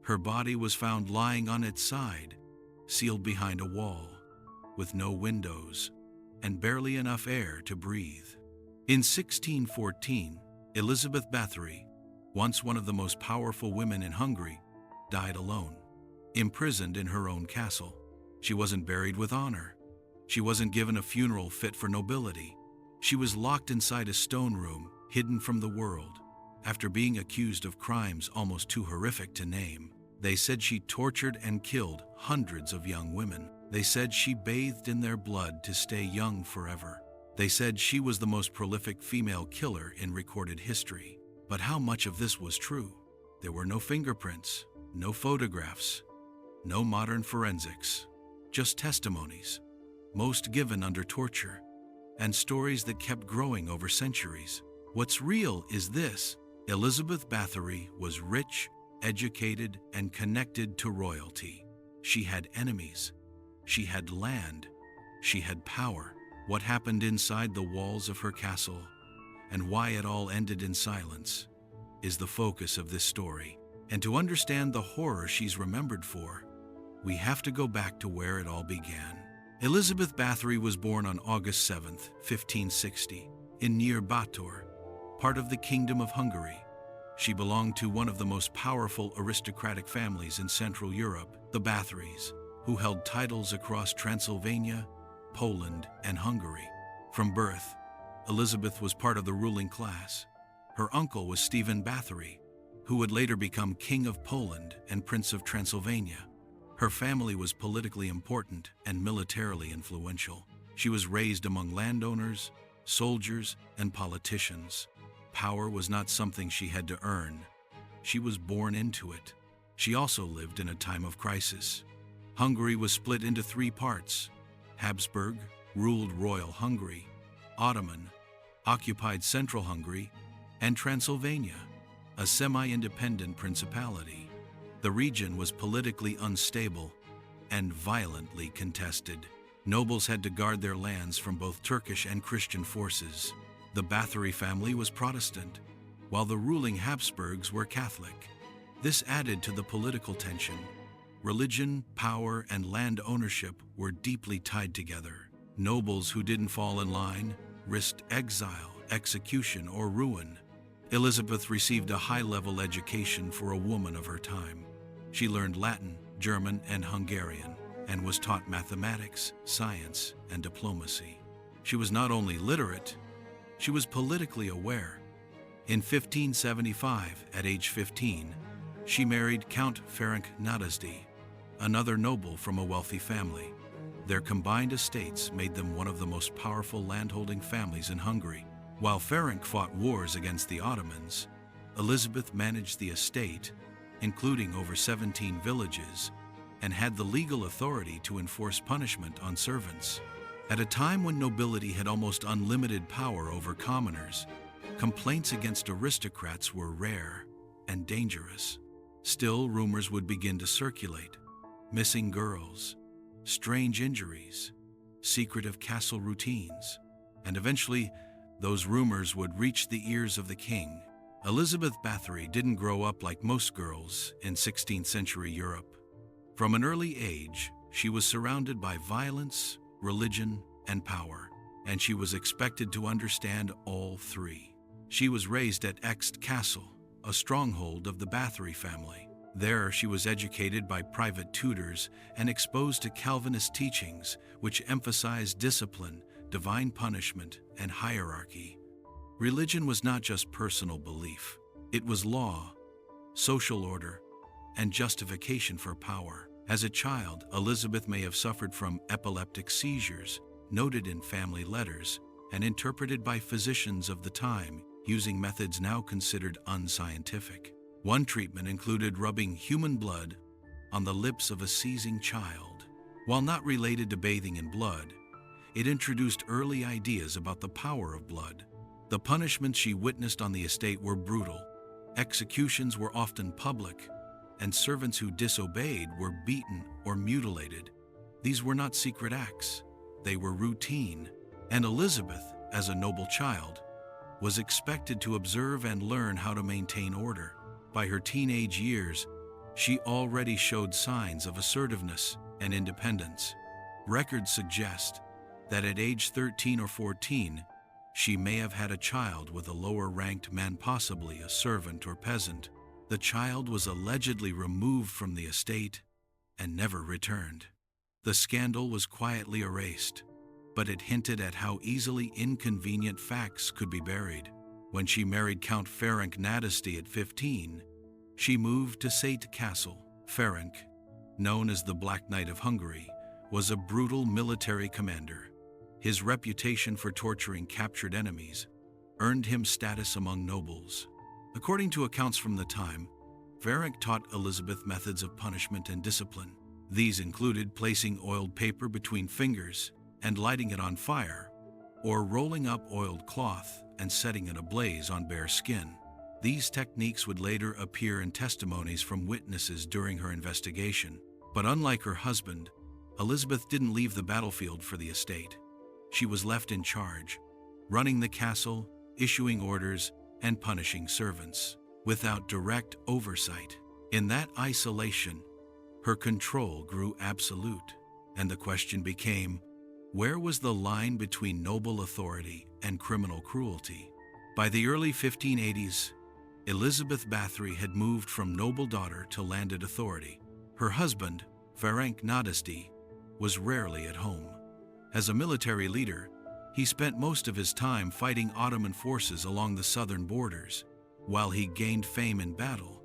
Her body was found lying on its side, sealed behind a wall, with no windows and barely enough air to breathe. In 1614, Elizabeth Báthory, once one of the most powerful women in Hungary, died alone, imprisoned in her own castle. She wasn't buried with honor. She wasn't given a funeral fit for nobility. She was locked inside a stone room, hidden from the world. After being accused of crimes almost too horrific to name, they said she tortured and killed hundreds of young women. They said she bathed in their blood to stay young forever. They said she was the most prolific female killer in recorded history. But how much of this was true? There were no fingerprints, no photographs, no modern forensics, just testimonies, most given under torture, and stories that kept growing over centuries. What's real is this: Elizabeth Báthory was rich, educated, and connected to royalty. She had enemies. She had land. She had power. What happened inside the walls of her castle, and why it all ended in silence, is the focus of this story. And to understand the horror she's remembered for, we have to go back to where it all began. Elizabeth Báthory was born on August 7, 1560, in near Báthory, part of the Kingdom of Hungary. She belonged to one of the most powerful aristocratic families in Central Europe, the Báthorys, who held titles across Transylvania, Poland, and Hungary. From birth, Elizabeth was part of the ruling class. Her uncle was Stephen Báthory, who would later become King of Poland and Prince of Transylvania. Her family was politically important and militarily influential. She was raised among landowners, soldiers, and politicians. Power was not something she had to earn. She was born into it. She also lived in a time of crisis. Hungary was split into three parts. Habsburg ruled Royal Hungary, Ottoman occupied Central Hungary, and Transylvania, a semi-independent principality. The region was politically unstable and violently contested. Nobles had to guard their lands from both Turkish and Christian forces. The Báthory family was Protestant, while the ruling Habsburgs were Catholic. This added to the political tension. Religion, power, and land ownership were deeply tied together. Nobles who didn't fall in line risked exile, execution, or ruin. Elizabeth received a high-level education for a woman of her time. She learned Latin, German, and Hungarian, and was taught mathematics, science, and diplomacy. She was not only literate, she was politically aware. In 1575, at age 15, she married Count Ferenc Nadasdy, another noble from a wealthy family. Their combined estates made them one of the most powerful landholding families in Hungary. While Ferenc fought wars against the Ottomans, Elizabeth managed the estate, including over 17 villages, and had the legal authority to enforce punishment on servants. At a time when nobility had almost unlimited power over commoners, complaints against aristocrats were rare and dangerous. Still, rumors would begin to circulate. Missing girls, strange injuries, secretive castle routines, and eventually those rumors would reach the ears of the king. Elizabeth Báthory didn't grow up like most girls in 16th century Europe. From an early age, she was surrounded by violence, religion, and power, and she was expected to understand all three. She was raised at Ext Castle, a stronghold of the Báthory family. There, she was educated by private tutors and exposed to Calvinist teachings, which emphasized discipline, divine punishment, and hierarchy. Religion was not just personal belief. It was law, social order, and justification for power. As a child, Elizabeth may have suffered from epileptic seizures, noted in family letters, and interpreted by physicians of the time using methods now considered unscientific. One treatment included rubbing human blood on the lips of a seizing child. While not related to bathing in blood, it introduced early ideas about the power of blood. The punishments she witnessed on the estate were brutal. Executions were often public, and servants who disobeyed were beaten or mutilated. These were not secret acts. They were routine. And Elizabeth, as a noble child, was expected to observe and learn how to maintain order. By her teenage years, She already showed signs of assertiveness and independence. Records suggest that at age 13 or 14, she may have had a child with a lower-ranked man, possibly a servant or peasant. The child was allegedly removed from the estate and never returned. The scandal was quietly erased, but it hinted at how easily inconvenient facts could be buried. When she married Count Ferenc Nadasdy at 15, she moved to Szate Castle. Ferenc, known as the Black Knight of Hungary, was a brutal military commander. His reputation for torturing captured enemies earned him status among nobles. According to accounts from the time, Ferenc taught Elizabeth methods of punishment and discipline. These included placing oiled paper between fingers and lighting it on fire, or rolling up oiled cloth and setting it ablaze on bare skin. These techniques would later appear in testimonies from witnesses during her investigation. But unlike her husband, Elizabeth didn't leave the battlefield for the estate. She was left in charge, running the castle, issuing orders, and punishing servants, without direct oversight. In that isolation, her control grew absolute, and the question became, where was the line between noble authority and criminal cruelty? By the early 1580s, Elizabeth Báthory had moved from noble daughter to landed authority. Her husband, Ferenc Nadasdy, was rarely at home. As a military leader, he spent most of his time fighting Ottoman forces along the southern borders. While he gained fame in battle,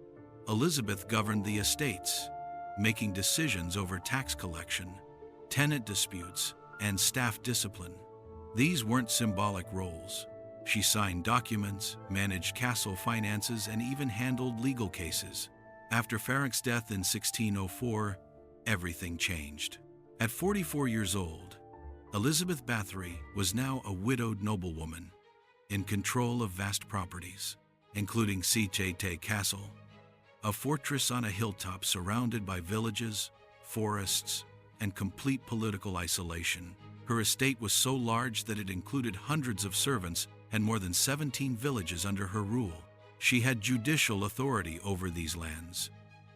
Elizabeth governed the estates, making decisions over tax collection, tenant disputes, and staff discipline. These weren't symbolic roles. She signed documents, managed castle finances, and even handled legal cases. After Ferenc's death in 1604, everything changed. At 44 years old, Elizabeth Báthory was now a widowed noblewoman, in control of vast properties, including Szate Castle, a fortress on a hilltop surrounded by villages, forests, and complete political isolation. Her estate was so large that it included hundreds of servants and more than 17 villages under her rule. She had judicial authority over these lands,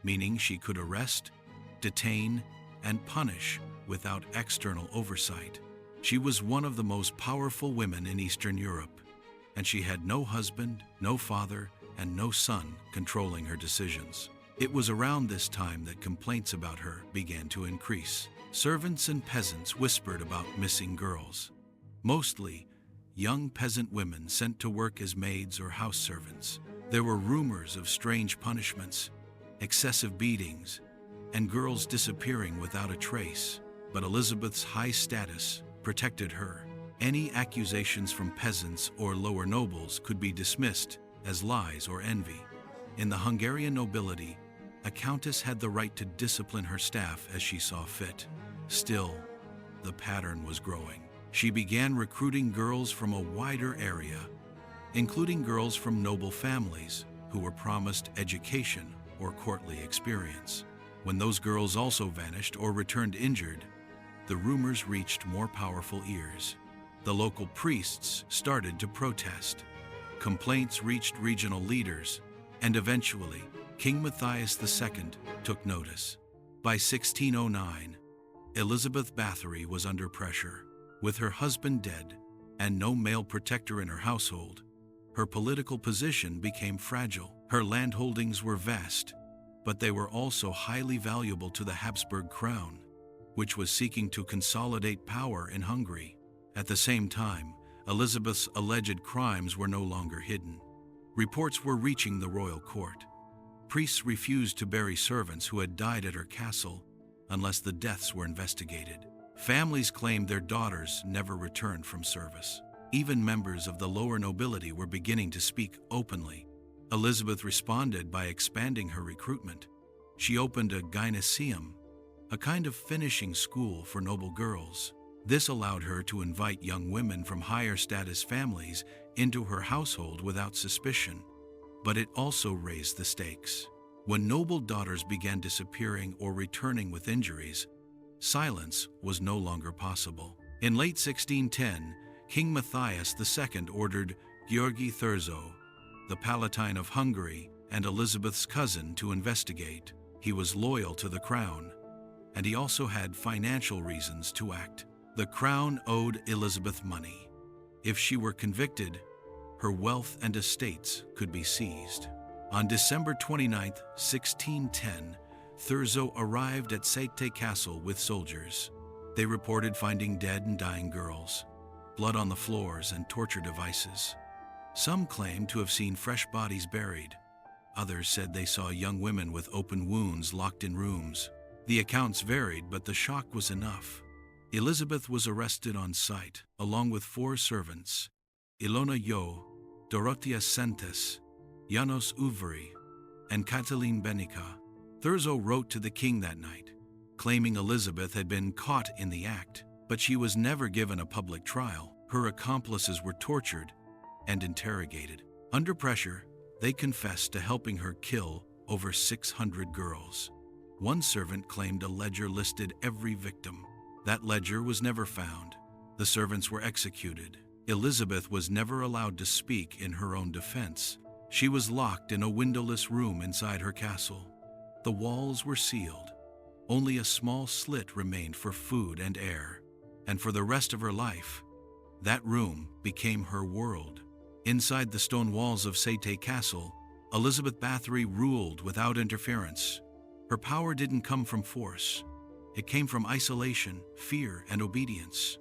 meaning she could arrest, detain, and punish without external oversight. She was one of the most powerful women in Eastern Europe, and she had no husband, no father, and no son controlling her decisions. It was around this time that complaints about her began to increase. Servants and peasants whispered about missing girls, mostly young peasant women sent to work as maids or house servants. There were rumors of strange punishments, excessive beatings, and girls disappearing without a trace. But Elizabeth's high status protected her. Any accusations from peasants or lower nobles could be dismissed as lies or envy. In the Hungarian nobility, a countess had the right to discipline her staff as she saw fit. Still, the pattern was growing. She began recruiting girls from a wider area, including girls from noble families who were promised education or courtly experience. When those girls also vanished or returned injured, the rumors reached more powerful ears. The local priests started to protest. Complaints reached regional leaders, and eventually, King Matthias II took notice. By 1609, Elizabeth Báthory was under pressure. With her husband dead and no male protector in her household, her political position became fragile. Her landholdings were vast, but they were also highly valuable to the Habsburg crown, which was seeking to consolidate power in Hungary. At the same time, Elizabeth's alleged crimes were no longer hidden. Reports were reaching the royal court. Priests refused to bury servants who had died at her castle unless the deaths were investigated. Families claimed their daughters never returned from service. Even members of the lower nobility were beginning to speak openly. Elizabeth responded by expanding her recruitment. She opened a gymnasium, a kind of finishing school for noble girls. This allowed her to invite young women from higher status families into her household without suspicion. But it also raised the stakes. When noble daughters began disappearing or returning with injuries, silence was no longer possible. In late 1610, King Matthias II ordered György Thurzó, the Palatine of Hungary and Elizabeth's cousin, to investigate. He was loyal to the crown, and he also had financial reasons to act. The crown owed Elizabeth money. If she were convicted, her wealth and estates could be seized. On December 29, 1610, Thurzo arrived at Sète Castle with soldiers. They reported finding dead and dying girls, blood on the floors, and torture devices. Some claimed to have seen fresh bodies buried. Others said they saw young women with open wounds locked in rooms. The accounts varied, but the shock was enough. Elizabeth was arrested on sight, along with 4 servants: Ilona Yo, Dorothea Sentes, Janos Uveri, and Catalin Benica. Thurzo wrote to the king that night, claiming Elizabeth had been caught in the act, but she was never given a public trial. Her accomplices were tortured and interrogated. Under pressure, they confessed to helping her kill over 600 girls. One servant claimed a ledger listed every victim. That ledger was never found. The servants were executed. Elizabeth was never allowed to speak in her own defense. She was locked in a windowless room inside her castle. The walls were sealed. Only a small slit remained for food and air. And for the rest of her life, that room became her world. Inside the stone walls of Sète Castle, Elizabeth Báthory ruled without interference. Her power didn't come from force. It came from isolation, fear, and obedience.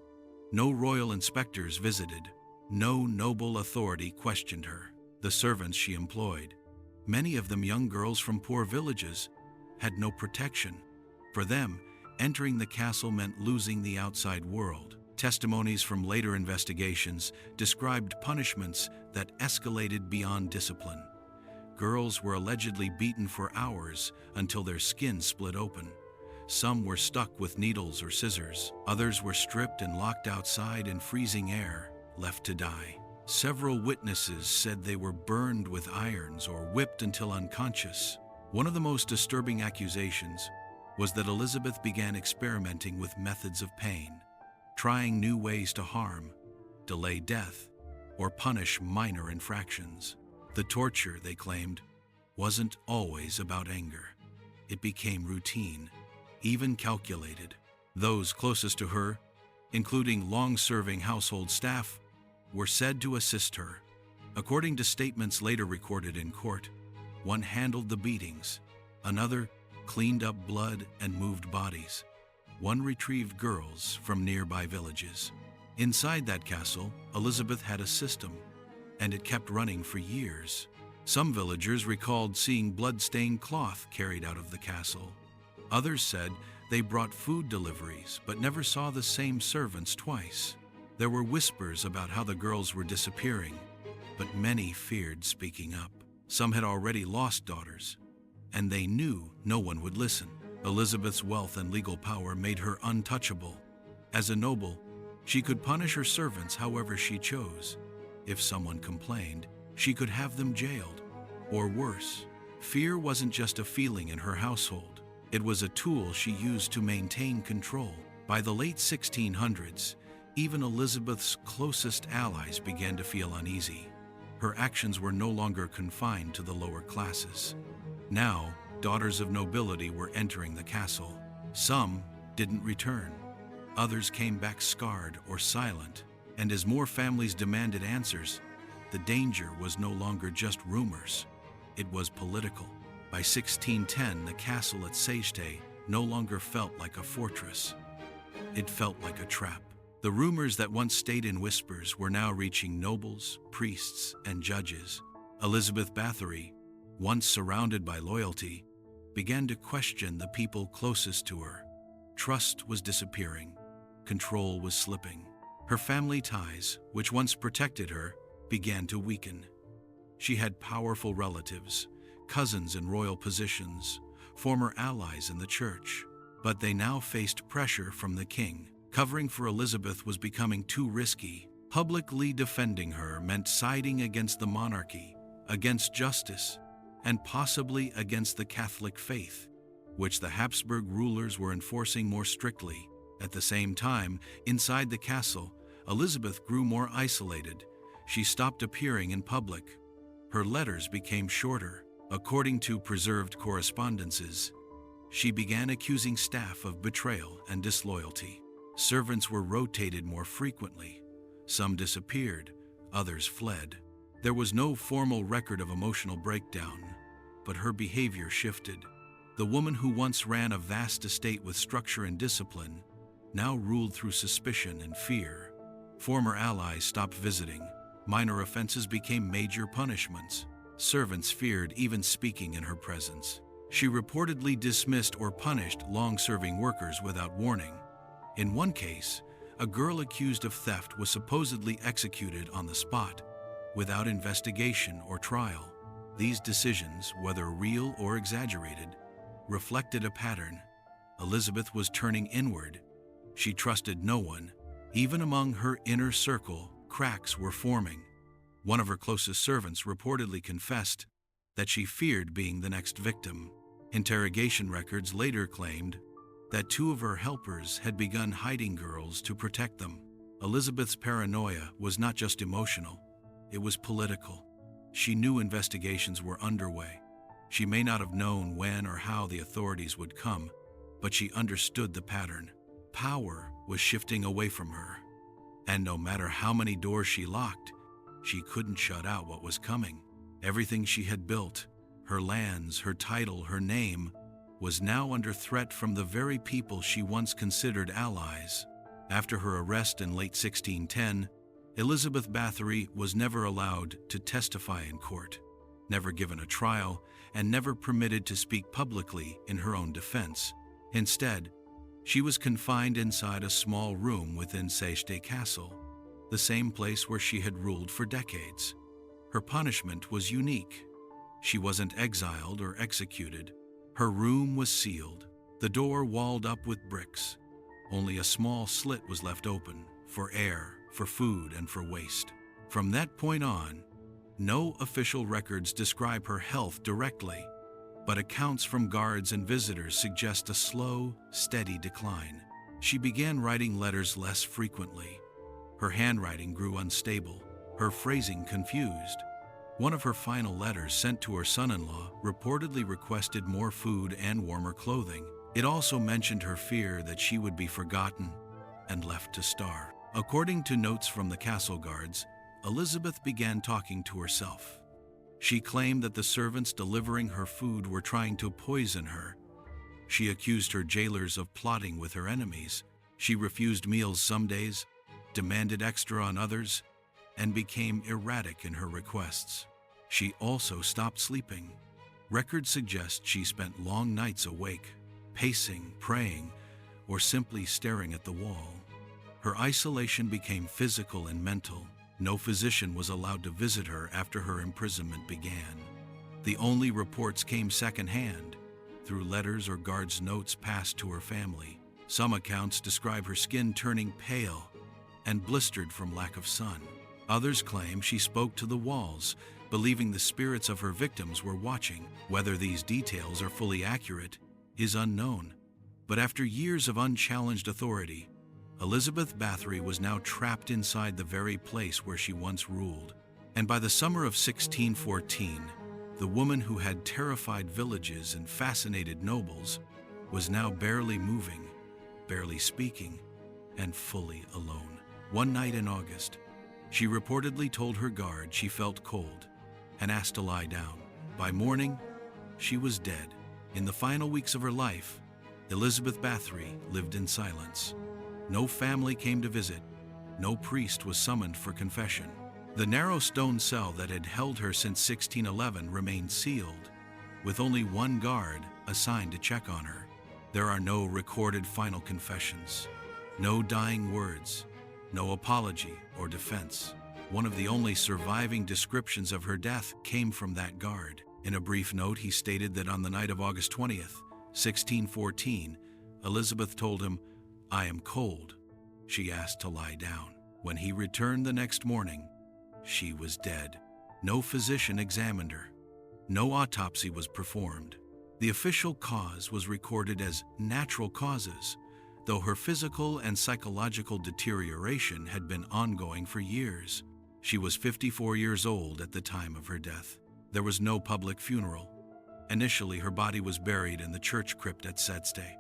No royal inspectors visited. No noble authority questioned her. The servants she employed, many of them young girls from poor villages, had no protection. For them, entering the castle meant losing the outside world. Testimonies from later investigations described punishments that escalated beyond discipline. Girls were allegedly beaten for hours until their skin split open. Some were stuck with needles or scissors. Others were stripped and locked outside in freezing air, left to die. Several witnesses said they were burned with irons or whipped until unconscious. One of the most disturbing accusations was that Elizabeth began experimenting with methods of pain, trying new ways to harm, delay death, or punish minor infractions. The torture, they claimed, wasn't always about anger. It became routine, even calculated. Those closest to her, including long-serving household staff, were said to assist her. According to statements later recorded in court, one handled the beatings, another cleaned up blood and moved bodies. One retrieved girls from nearby villages. Inside that castle, Elizabeth had a system, and it kept running for years. Some villagers recalled seeing blood-stained cloth carried out of the castle. Others said they brought food deliveries but never saw the same servants twice. There were whispers about how the girls were disappearing, but many feared speaking up. Some had already lost daughters, and they knew no one would listen. Elizabeth's wealth and legal power made her untouchable. As a noble, she could punish her servants however she chose. If someone complained, she could have them jailed. Or worse, fear wasn't just a feeling in her household. It was a tool she used to maintain control. By the late 1600s, even Elizabeth's closest allies began to feel uneasy. Her actions were no longer confined to the lower classes. Now, daughters of nobility were entering the castle. Some didn't return. Others came back scarred or silent. And as more families demanded answers, the danger was no longer just rumors. It was political. By 1610, the castle at Sète no longer felt like a fortress. It felt like a trap. The rumors that once stayed in whispers were now reaching nobles, priests, and judges. Elizabeth Báthory, once surrounded by loyalty, began to question the people closest to her. Trust was disappearing. Control was slipping. Her family ties, which once protected her, began to weaken. She had powerful relatives, cousins in royal positions, former allies in the church, but they now faced pressure from the king. Covering for Elizabeth was becoming too risky. Publicly defending her meant siding against the monarchy, against justice, and possibly against the Catholic faith, which the Habsburg rulers were enforcing more strictly. At the same time, inside the castle, Elizabeth grew more isolated. She stopped appearing in public. Her letters became shorter. According to preserved correspondences, She began accusing staff of betrayal and disloyalty. Servants were rotated more frequently. Some disappeared, others fled. There was no formal record of emotional breakdown, but her behavior shifted. The woman who once ran a vast estate with structure and discipline now ruled through suspicion and fear. Former allies stopped visiting. Minor offenses became major punishments. Servants feared even speaking in her presence. She reportedly dismissed or punished long-serving workers without warning. In one case, a girl accused of theft was supposedly executed on the spot, without investigation or trial. These decisions, whether real or exaggerated, reflected a pattern. Elizabeth was turning inward. She trusted no one. Even among her inner circle, cracks were forming. One of her closest servants reportedly confessed that she feared being the next victim. Interrogation records later claimed that 2 of her helpers had begun hiding girls to protect them. Elizabeth's paranoia was not just emotional, it was political. She knew investigations were underway. She may not have known when or how the authorities would come, but she understood the pattern. Power was shifting away from her, and no matter how many doors she locked, she couldn't shut out what was coming. Everything she had built, her lands, her title, her name, was now under threat from the very people she once considered allies. After her arrest in late 1610, Elizabeth Báthory was never allowed to testify in court, never given a trial, and never permitted to speak publicly in her own defense. Instead, she was confined inside a small room within Sèche Castle, the same place where she had ruled for decades. Her punishment was unique. She wasn't exiled or executed. Her room was sealed, the door walled up with bricks. Only a small slit was left open, for air, for food, and for waste. From that point on, no official records describe her health directly, but accounts from guards and visitors suggest a slow, steady decline. She began writing letters less frequently. Her handwriting grew unstable, her phrasing confused. One of her final letters sent to her son-in-law reportedly requested more food and warmer clothing. It also mentioned her fear that she would be forgotten and left to starve. According to notes from the castle guards, Elizabeth began talking to herself. She claimed that the servants delivering her food were trying to poison her. She accused her jailers of plotting with her enemies. She refused meals some days, demanded extra on others, and became erratic in her requests. She also stopped sleeping. Records suggest she spent long nights awake, pacing, praying, or simply staring at the wall. Her isolation became physical and mental. No physician was allowed to visit her after her imprisonment began. The only reports came secondhand, through letters or guards' notes passed to her family. Some accounts describe her skin turning pale and blistered from lack of sun. Others claim she spoke to the walls, believing the spirits of her victims were watching. Whether these details are fully accurate is unknown. But after years of unchallenged authority, Elizabeth Báthory was now trapped inside the very place where she once ruled. And by the summer of 1614, the woman who had terrified villages and fascinated nobles was now barely moving, barely speaking, and fully alone. One night in August, she reportedly told her guard she felt cold and asked to lie down. By morning, she was dead. In the final weeks of her life, Elizabeth Báthory lived in silence. No family came to visit. No priest was summoned for confession. The narrow stone cell that had held her since 1611 remained sealed, with only one guard assigned to check on her. There are no recorded final confessions, no dying words, no apology or defense. One of the only surviving descriptions of her death came from that guard. In a brief note, he stated that on the night of August 20th, 1614, Elizabeth told him, "I am cold." She asked to lie down. When he returned the next morning, she was dead. No physician examined her. No autopsy was performed. The official cause was recorded as natural causes, though her physical and psychological deterioration had been ongoing for years. She was 54 years old at the time of her death. There was no public funeral, Initially, her body was buried in the church crypt at Sedste,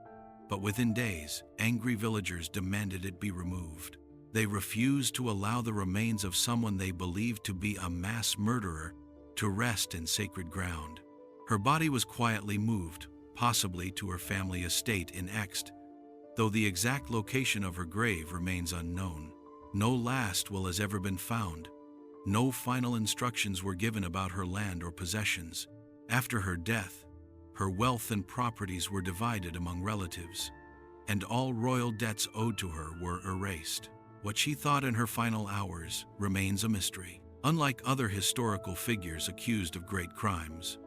but within days, angry villagers demanded it be removed. They refused to allow the remains of someone they believed to be a mass murderer to rest in sacred ground. Her body was quietly moved, possibly to her family estate in Ext, though the exact location of her grave remains unknown. No last will has ever been found. No final instructions were given about her land or possessions. After her death, her wealth and properties were divided among relatives, and all royal debts owed to her were erased. What she thought in her final hours remains a mystery. Unlike other historical figures accused of great crimes,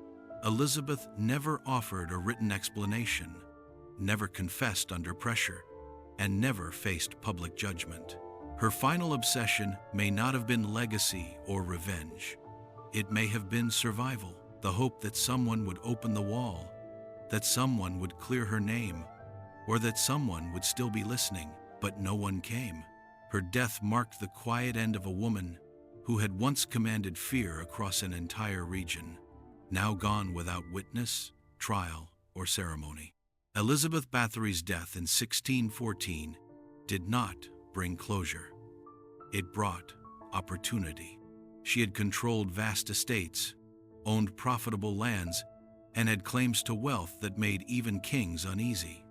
Elizabeth never offered a written explanation, never confessed under pressure, and never faced public judgment. Her final obsession may not have been legacy or revenge. It may have been survival, the hope that someone would open the wall, that someone would clear her name, or that someone would still be listening, but no one came. Her death marked the quiet end of a woman who had once commanded fear across an entire region, now gone without witness, trial, or ceremony. Elizabeth Báthory's death in 1614 did not bring closure. It brought opportunity. She had controlled vast estates, owned profitable lands, and had claims to wealth that made even kings uneasy.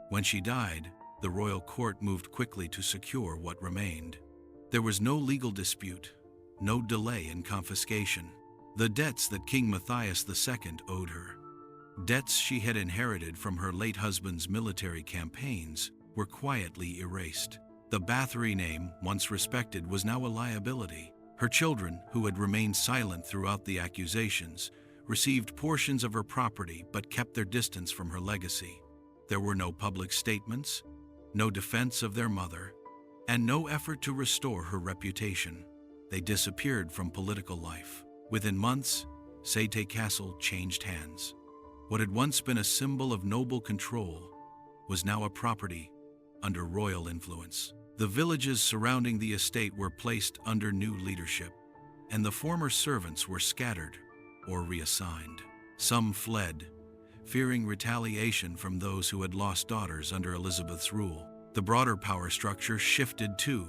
When she died, the royal court moved quickly to secure what remained. There was no legal dispute, no delay in confiscation. The debts that King Matthias II owed her, debts she had inherited from her late husband's military campaigns, were quietly erased. The Báthory name, once respected, was now a liability. Her children, who had remained silent throughout the accusations, received portions of her property but kept their distance from her legacy. There were no public statements, no defense of their mother, and no effort to restore her reputation. They disappeared from political life. Within months, Sedste Castle changed hands. What had once been a symbol of noble control was now a property under royal influence. The villages surrounding the estate were placed under new leadership, and the former servants were scattered or reassigned. Some fled, fearing retaliation from those who had lost daughters under Elizabeth's rule. The broader power structure shifted too.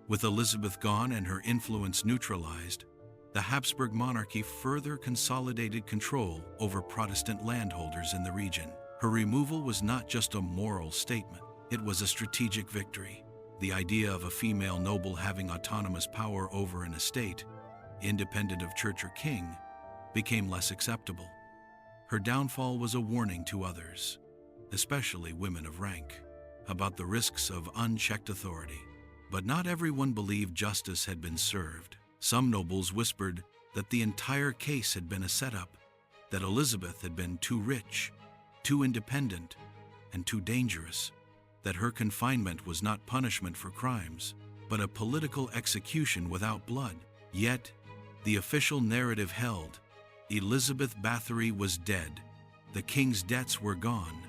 With Elizabeth gone and her influence neutralized, the Habsburg monarchy further consolidated control over Protestant landholders in the region. Her removal was not just a moral statement, it was a strategic victory. The idea of a female noble having autonomous power over an estate, independent of church or king, became less acceptable. Her downfall was a warning to others, especially women of rank, about the risks of unchecked authority. But not everyone believed justice had been served. Some nobles whispered that the entire case had been a setup, that Elizabeth had been too rich, too independent, and too dangerous, that her confinement was not punishment for crimes, but a political execution without blood. Yet, the official narrative held, Elizabeth Báthory was dead, the king's debts were gone,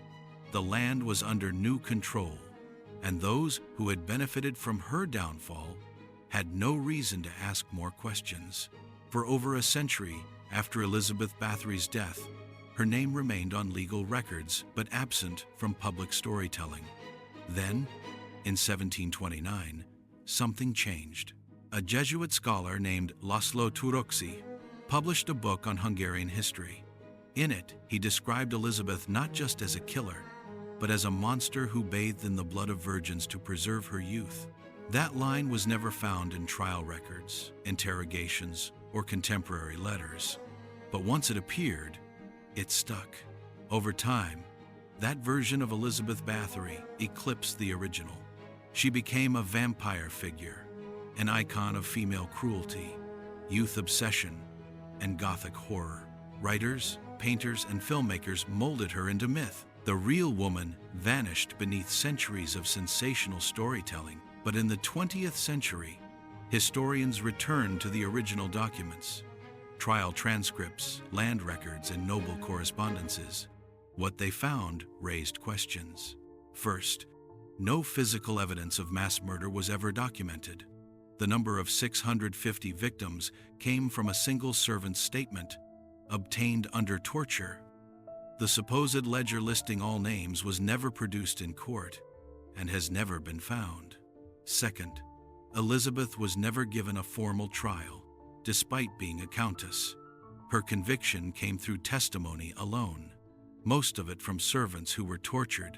the land was under new control, and those who had benefited from her downfall had no reason to ask more questions. For over a century after Elizabeth Báthory's death, her name remained on legal records but absent from public storytelling. Then, in 1729, something changed. A Jesuit scholar named László Töröcsy published a book on Hungarian history. In it, he described Elizabeth not just as a killer, but as a monster who bathed in the blood of virgins to preserve her youth. That line was never found in trial records, interrogations, or contemporary letters. But once it appeared, it stuck. Over time, that version of Elizabeth Báthory eclipsed the original. She became a vampire figure, an icon of female cruelty, youth obsession, and Gothic horror. Writers, painters, and filmmakers molded her into myth. The real woman vanished beneath centuries of sensational storytelling. But in the 20th century, historians returned to the original documents, trial transcripts, land records, and noble correspondences. What they found raised questions. First, no physical evidence of mass murder was ever documented. The number of 650 victims came from a single servant's statement, obtained under torture, The supposed ledger listing all names was never produced in court and has never been found. Second, Elizabeth was never given a formal trial, despite being a countess. Her conviction came through testimony alone, most of it from servants who were tortured.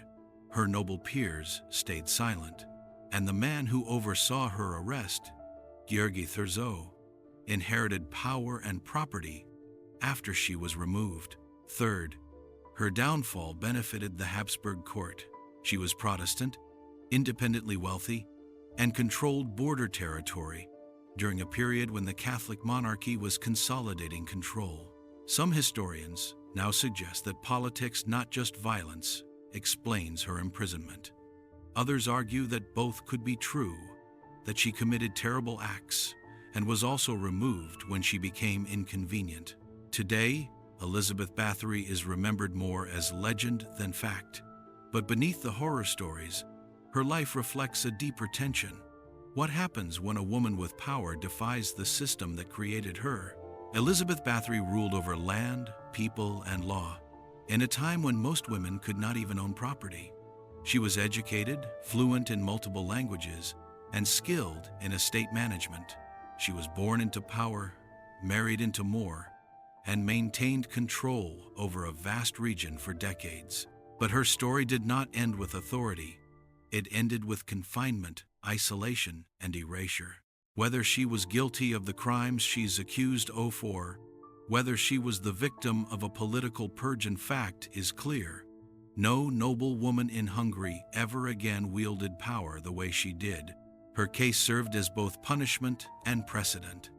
Her noble peers stayed silent, and the man who oversaw her arrest, Georgi Thurzo, inherited power and property after she was removed. Third, her downfall benefited the Habsburg court. She was Protestant, independently wealthy, and controlled border territory during a period when the Catholic monarchy was consolidating control. Some historians now suggest that politics, not just violence, explains her imprisonment. Others argue that both could be true, that she committed terrible acts and was also removed when she became inconvenient. Today, Elizabeth Báthory is remembered more as legend than fact. But beneath the horror stories, her life reflects a deeper tension. What happens when a woman with power defies the system that created her? Elizabeth Báthory ruled over land, people, and law, in a time when most women could not even own property. She was educated, fluent in multiple languages, and skilled in estate management. She was born into power, married into more, and maintained control over a vast region for decades. But her story did not end with authority. It ended with confinement, isolation, and erasure. Whether she was guilty of the crimes she's accused of, or whether she was the victim of a political purge, in fact, is clear. No noble woman in Hungary ever again wielded power the way she did. Her case served as both punishment and precedent.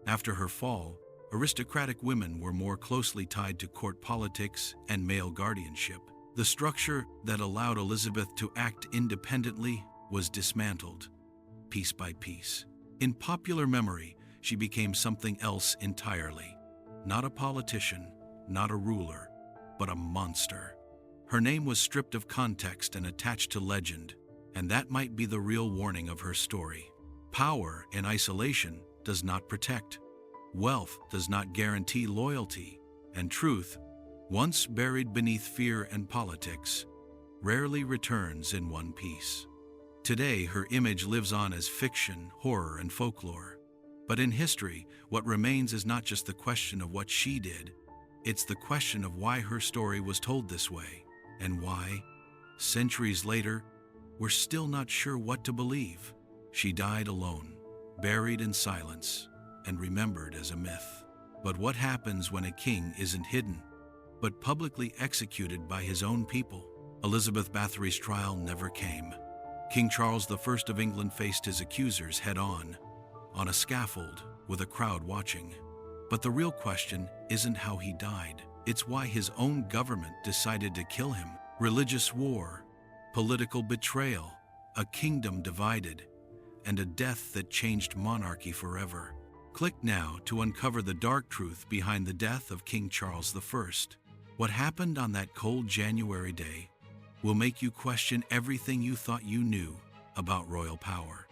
After her fall, aristocratic women were more closely tied to court politics and male guardianship. The structure that allowed Elizabeth to act independently was dismantled, piece by piece. In popular memory, she became something else entirely. Not a politician, not a ruler, but a monster. Her name was stripped of context and attached to legend, and that might be the real warning of her story. Power in isolation does not protect. Wealth does not guarantee loyalty, and truth, once buried beneath fear and politics, rarely returns in one piece. Today, her image lives on as fiction, horror, and folklore. But in history, what remains is not just the question of what she did, it's the question of why her story was told this way, and why, centuries later, we're still not sure what to believe. She died alone, buried in silence, and remembered as a myth. But what happens when a king isn't hidden, but publicly executed by his own people? Elizabeth Báthory's trial never came. King Charles I of England faced his accusers head-on a scaffold with a crowd watching. But the real question isn't how he died. It's why his own government decided to kill him. Religious war, political betrayal, a kingdom divided, and a death that changed monarchy forever. Click now to uncover the dark truth behind the death of King Charles I. What happened on that cold January day will make you question everything you thought you knew about royal power.